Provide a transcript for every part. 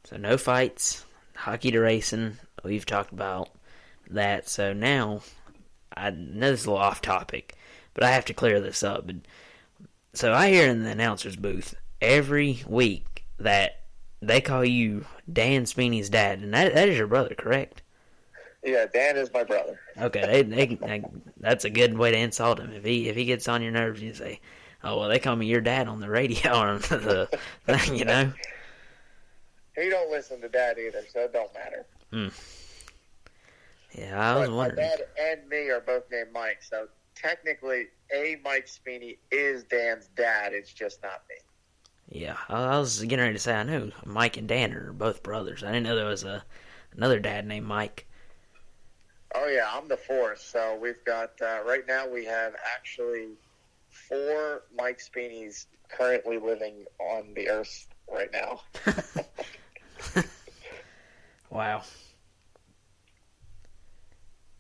So no fights, hockey to racing. We've talked about that. So now, I know this is a little off topic, but I have to clear this up. So I hear in the announcer's booth every week that they call you Dan Speeney's dad, and that is your brother, correct? Yeah, Dan is my brother. Okay, that's a good way to insult him. If he gets on your nerves, you say, "Oh well, they call me your dad on the radio or the thing," you know. He don't listen to Dad either, so it don't matter. Yeah, I was wondering. My dad and me are both named Mike, so technically, Mike Speeney is Dan's dad. It's just not me. Yeah, I was getting ready to say I know Mike and Dan are both brothers. I didn't know there was another dad named Mike. Oh yeah, I'm the fourth. So we've got right now we have actually 4 Mike Speeneys currently living on the earth right now. Wow.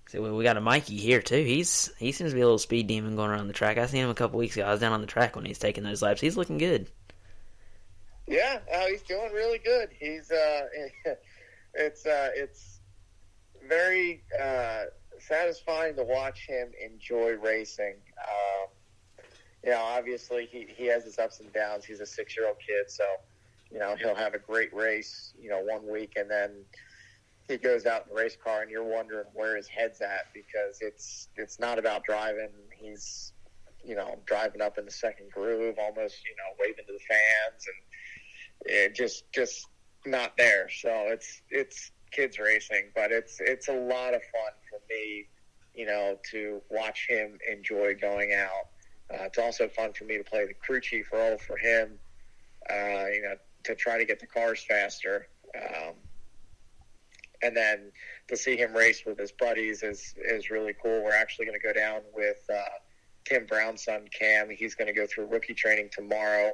So we got a Mikey here too. He seems to be a little speed demon going around the track. I seen him a couple weeks ago. I was down on the track when he's taking those laps. He's looking good. Yeah, he's doing really good. He's it's very satisfying to watch him enjoy racing. Obviously he has his ups and downs. He's a 6-year-old kid, so he'll have a great race, 1 week, and then he goes out in the race car, and you're wondering where his head's at because it's not about driving. He's driving up in the second groove, almost waving to the fans, and it just not there. So it's kids racing, but it's a lot of fun for me, to watch him enjoy going out. It's also fun for me to play the crew chief role for him, to try to get the cars faster. And then to see him race with his buddies is really cool. We're actually going to go down with Tim Brown's son, Cam. He's going to go through rookie training tomorrow.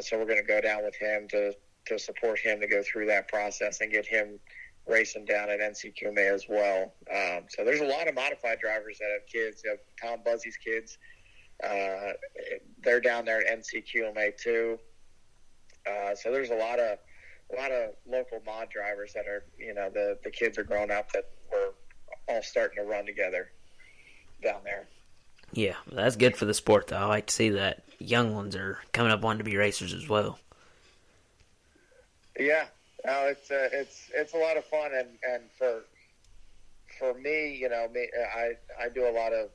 So we're going to go down with him to support him to go through that process and get him racing down at NCQMA as well. So there's a lot of modified drivers that have kids. You have Tom Buzzy's kids. They're down there at NCQMA too. So there's a lot of local mod drivers that are, the kids are growing up that we're all starting to run together down there. Yeah, that's good for the sport, though. I like to see that young ones are coming up wanting to be racers as well. Yeah, no, it's a lot of fun, and for me, I do a lot of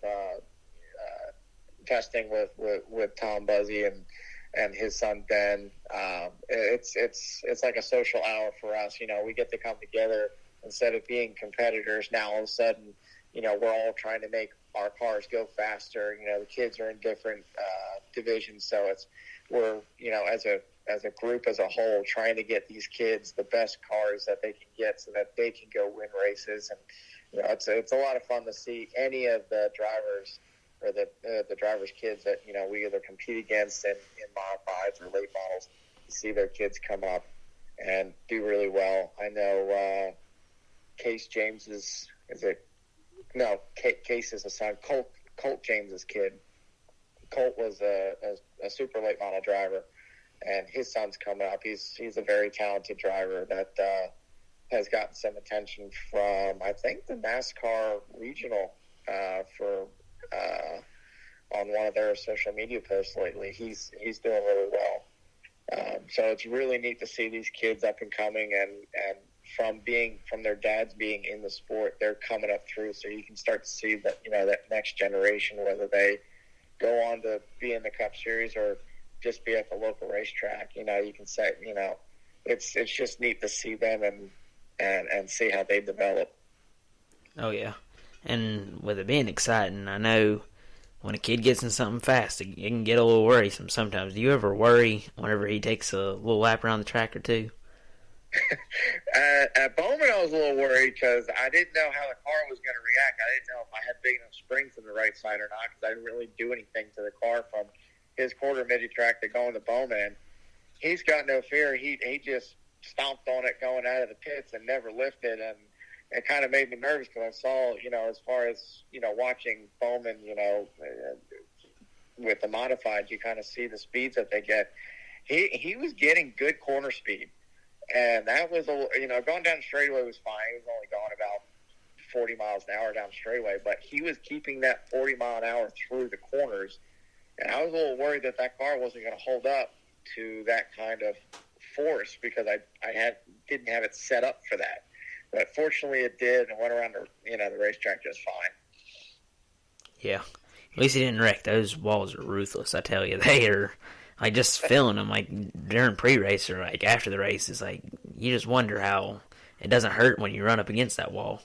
testing with Tom Buzzy and his son Ben. It's like a social hour for us. We get to come together instead of being competitors. Now all of a sudden, we're all trying to make our cars go faster. The kids are in different divisions, so we're as a group as a whole trying to get these kids the best cars that they can get so that they can go win races. And it's a lot of fun to see any of the drivers or the drivers' kids that we either compete against in modifieds or late models, see their kids come up and do really well. I know Case James's Case is a son. Colt James's kid. Colt was a super late model driver, and his son's coming up. He's a very talented driver that has gotten some attention from, I think, the NASCAR regional for on one of their social media posts lately. He's doing really well. So it's really neat to see these kids up and coming, and from their dads being in the sport, they're coming up through. So you can start to see that that next generation, whether they go on to be in the Cup Series or just be at the local racetrack. You can say it's just neat to see them and see how they develop. Oh yeah, and with it being exciting, I know when a kid gets in something fast, it can get a little worrisome sometimes. Do you ever worry whenever he takes a little lap around the track or two? At Bowman, I was a little worried because I didn't know how the car was going to react. I didn't know if I had big enough springs in the right side or not because I didn't really do anything to the car from his quarter midget track to going to Bowman. He's got no fear. He just stomped on it going out of the pits and never lifted, and it kind of made me nervous because I saw, as far as, watching Bowman, with the modified, you kind of see the speeds that they get. He was getting good corner speed, And that was, going down the straightaway was fine. He was only going about 40 miles an hour down the straightaway, but he was keeping that 40 mile an hour through the corners. And I was a little worried that car wasn't going to hold up to that kind of force because I didn't have it set up for that. But fortunately it did and went around the racetrack just fine. Yeah. At least he didn't wreck. Those walls are ruthless, I tell you. They are, like, just feeling them, like, during pre-race or, like, after the race. It's like, you just wonder how it doesn't hurt when you run up against that wall.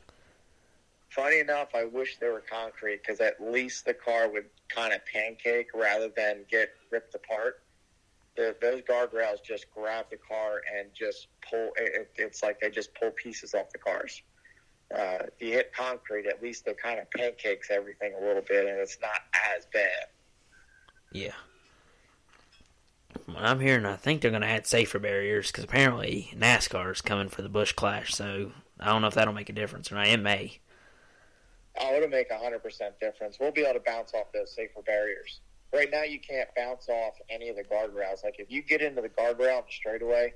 Funny enough, I wish they were concrete because at least the car would kind of pancake rather than get ripped apart. Those guardrails just grab the car and just pull. It's like they just pull pieces off the cars. If you hit concrete, at least it kind of pancakes everything a little bit, and it's not as bad. Yeah. What I'm hearing, I think they're going to add safer barriers because apparently NASCAR is coming for the Busch Clash, so I don't know if that'll make a difference or not. It may. Oh, it'll make 100% difference. We'll be able to bounce off those safer barriers. Right now, you can't bounce off any of the guardrails. Like, if you get into the guardrail and straightaway,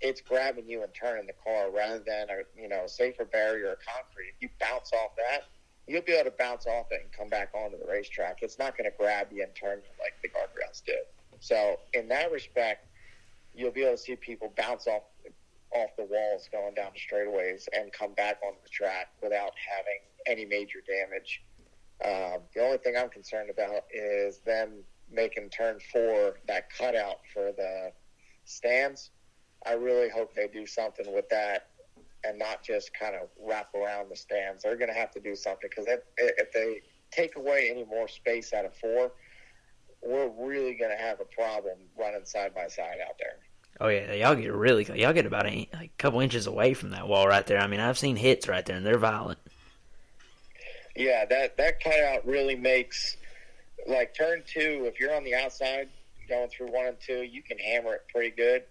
it's grabbing you and turning the car rather than a safer barrier or concrete. If you bounce off that, you'll be able to bounce off it and come back onto the racetrack. It's not going to grab you and turn you like the guardrails do. So, in that respect, you'll be able to see people bounce off the walls going down the straightaways and come back onto the track without having any major damage. The only thing I'm concerned about is them making turn 4 that cutout for the stands. I really hope they do something with that and not just kind of wrap around the stands. They're going to have to do something because if they take away any more space out of 4, we're really going to have a problem running side by side out there. Oh yeah, y'all get about a couple inches away from that wall right there. I mean, I've seen hits right there, and they're violent. Yeah, that cutout really makes, like, turn 2, if you're on the outside going through 1 and 2, you can hammer it pretty good.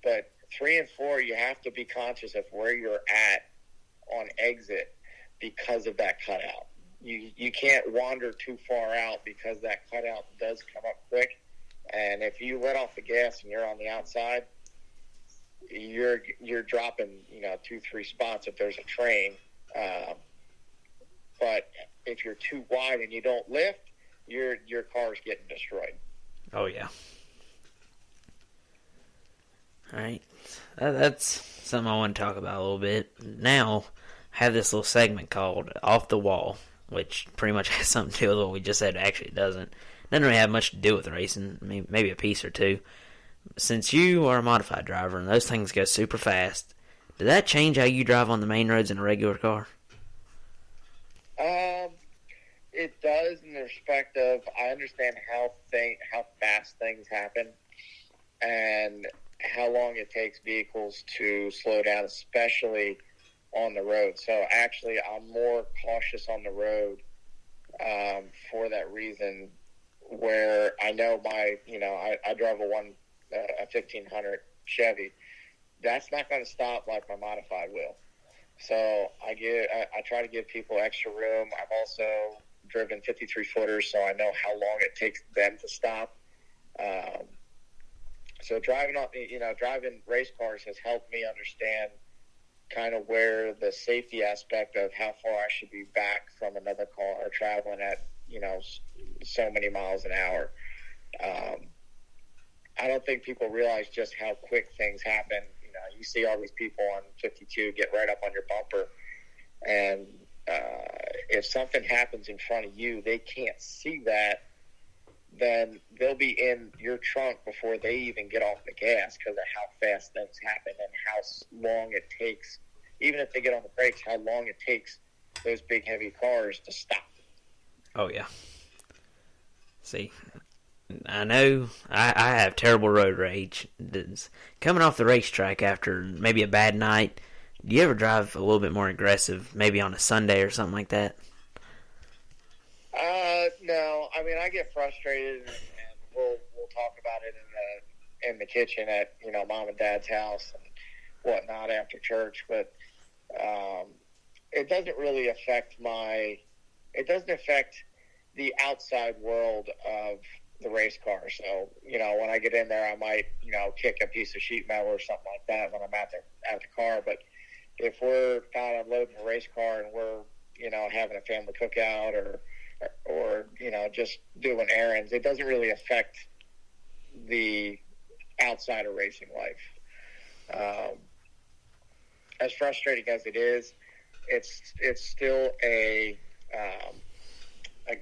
But 3 and 4, you have to be conscious of where you're at on exit because of that cutout. You can't wander too far out because that cutout does come up quick. And if you let off the gas and you're on the outside, you're dropping 2-3 spots if there's a train. But if you're too wide and you don't lift, your car's getting destroyed. Oh yeah. All right, that's something I want to talk about a little bit. Now, I have this little segment called Off the Wall, which pretty much has something to do with what we just said. Actually, it doesn't really have much to do with racing, maybe a piece or two. Since you are a modified driver and those things go super fast, did that change how you drive on the main roads in a regular car? It does in the respect of I understand how fast things happen and how long it takes vehicles to slow down, especially on the road. So actually, I'm more cautious on the road for that reason. Where I know I drove a 1500 Chevy. That's not going to stop like my modified will. So I try to give people extra room. I've also driven 53 footers, so I know how long it takes them to stop. So driving race cars has helped me understand kind of where the safety aspect of how far I should be back from another car traveling at so many miles an hour. I don't think people realize just how quick things happen. You see all these people on 52 get right up on your bumper, and if something happens in front of you, they can't see that. Then they'll be in your trunk before they even get off the gas because of how fast things happen and how long it takes, even if they get on the brakes, how long it takes those big, heavy cars to stop. Oh, yeah. See, I know I have terrible road rage. Coming off the racetrack after maybe a bad night, do you ever drive a little bit more aggressive, maybe on a Sunday or something like that? No. I mean, I get frustrated, and we'll talk about it in the kitchen at mom and dad's house and whatnot after church. But it doesn't really affect the outside world of the race car. So, when I get in there, I might, kick a piece of sheet metal or something like that when I'm at the car. But if we're not unloading a race car and we're, having a family cookout or just doing errands, it doesn't really affect the outside of racing life. As frustrating as it is, it's still a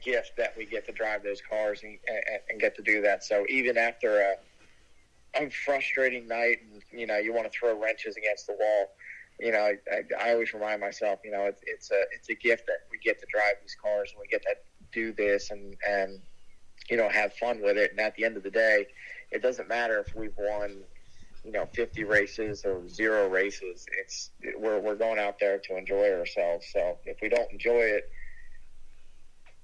gift that we get to drive those cars and get to do that. So even after a frustrating night and, you want to throw wrenches against the wall, I always remind myself, it's a gift that we get to drive these cars and we get to do this and have fun with it. And at the end of the day, it doesn't matter if we've won, 50 races or 0 races. We're going out there to enjoy ourselves. So if we don't enjoy it,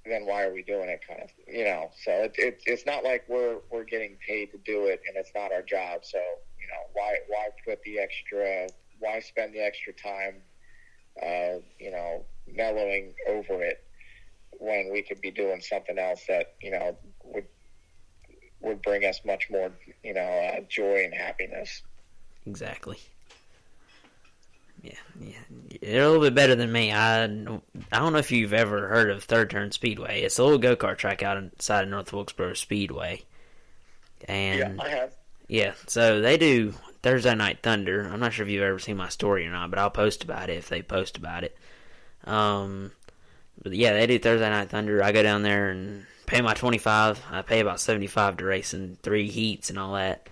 then why are we doing it, kind of, so it's not like we're getting paid to do it and it's not our job. So, why spend the extra time, mellowing over it when we could be doing something else that, would bring us much more, joy and happiness. Exactly. Yeah. You're a little bit better than me. I don't know if you've ever heard of Third Turn Speedway. It's a little go-kart track outside of North Wilkesboro Speedway. And yeah, I have. Yeah, so they do Thursday Night Thunder. I'm not sure if you've ever seen my story or not, but I'll post about it if they post about it. But yeah, they do Thursday Night Thunder. I go down there and pay my $25. I pay about $75 to race in 3 heats and all that.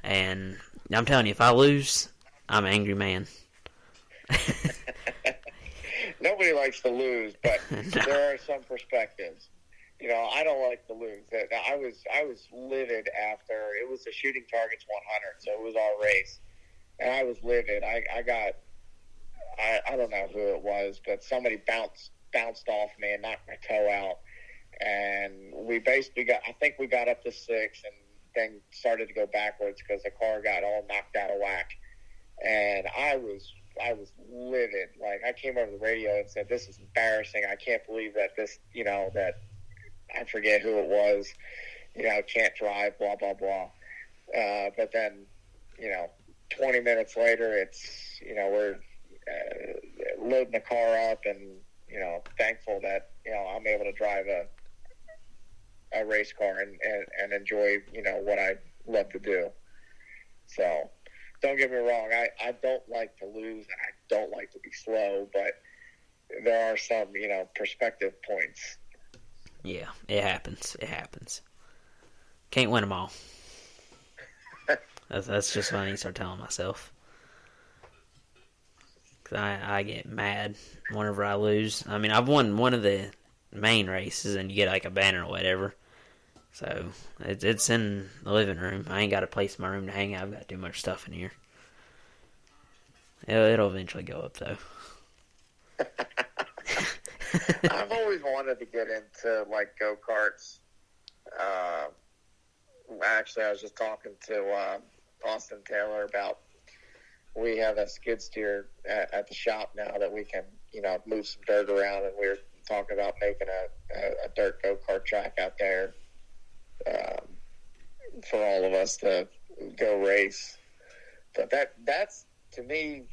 And I'm telling you, if I lose, I'm an angry man. Nobody likes to lose, but No. There are some perspectives. I don't like to lose. I was livid after it was the Shooting Targets 100, so it was our race, and I was livid. I don't know who it was, but somebody bounced off me and knocked my toe out, and we basically I think we got up to 6, and then started to go backwards because the car got all knocked out of whack, and I was livid. Like, I came over the radio and said, "This is embarrassing. I can't believe that this, that." I forget who it was, can't drive, blah, blah, blah. But then, 20 minutes later, it's, we're loading the car up and, thankful that, I'm able to drive a race car and enjoy, what I love to do. So don't get me wrong. I don't like to lose and I don't like to be slow, but there are some, perspective points. Yeah, it happens. Can't win them all. That's just what I need to start telling myself. Cause I get mad whenever I lose. I mean, I've won one of the main races, and you get like a banner or whatever. So it's in the living room. I ain't got a place in my room to hang out. I've got too much stuff in here. It'll eventually go up though. I've always wanted to get into, like, go-karts. Actually, I was just talking to Austin Taylor about we have a skid steer at the shop now that we can, move some dirt around, and we were talking about making a dirt go-kart track out there for all of us to go race. But that's, to me,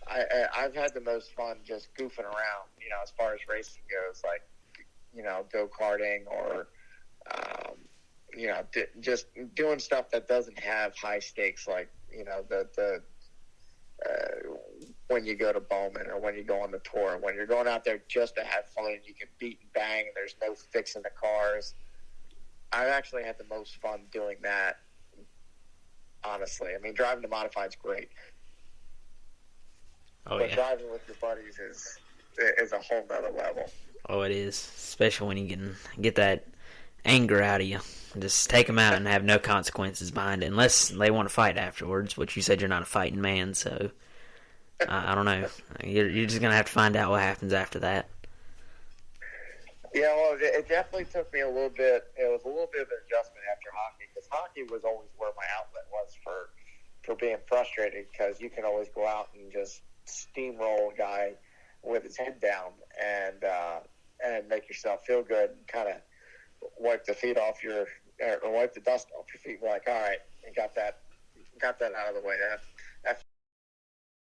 I've had the most fun just goofing around, as far as racing goes, like, go-karting or, just doing stuff that doesn't have high stakes, like, when you go to Bowman or when you go on the tour, when you're going out there just to have fun, you can beat and bang, and there's no fixing the cars. I've actually had the most fun doing that, honestly. I mean, driving the modified's great. Oh, but yeah. driving with your buddies is a whole nother level. Oh, it is. Especially when you can get that anger out of you. Just take them out and have no consequences behind it. Unless they want to fight afterwards, which you said you're not a fighting man, so I don't know. You're just going to have to find out what happens after that. Yeah, well, it definitely took me a little bit. It was a little bit of an adjustment after hockey, because hockey was always where my outlet was for being frustrated, because you can always go out and just steamroll a guy with his head down and make yourself feel good and kind of wipe the feet off your or wipe the dust off your feet. We're like, all right, we got that out of the way.